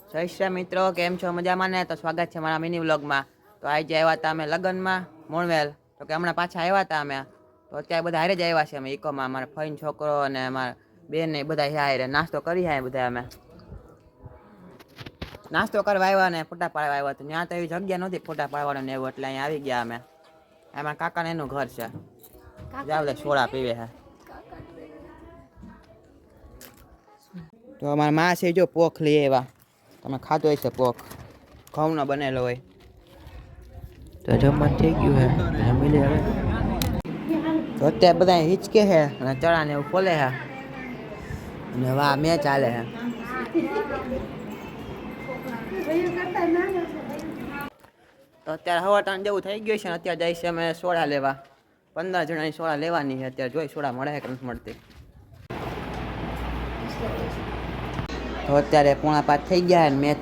જય શ્રી મિત્રો, કેમ છો? મજામાં ને? તો સ્વાગત છે મારા મિની વ્લોગમાં. તો આજે આવ્યા હતા અમે લગ્નમાં મોણવેલ, તો કે હમણાં પાછા આવ્યા હતા અમે. તો અત્યારે બધા હારે જ આવ્યા છે અમે ઇકોમાં, અમારા ફઈન છોકરો અને અમારા બેન ને બધા હારે નાસ્તો કરી હાય બધા અમે. નાસ્તો કરવા આવ્યા ને ફોટા પાડવા આવ્યા તો ત્યાં તો એવી જગ્યા નહોતી ફોટા પાડવાનું ને એવું, એટલે અહીંયા આવી ગયા અમે. એમાં કાકાને એનું ઘર છે, જાવ લે સોડા પીવે છે. તો અમારા માં છે જો પોખ લઈ આવ્યા, તમે ખાતો હોય છે પોખ, ઘઉંનો બનેલો હોય. તો જમવાનું થઈ ગયું હે, જમી લે હવે. તો અત્યારે બધા હિચકે છે અને ચણા ને એવું ખોલે છે અને વાહ મેચ ચાલે છે. તો અત્યારે હવા ટાણ જેવું થઈ ગયું છે ને અત્યારે જાય છે અમે સોડા લેવા. 15 જણાની સોડા લેવાની છે અત્યારે, જોઈ સોડા મળે છે કે નથી મળતી. તો અત્યારે 4:45 થઈ ગયા ને મેચ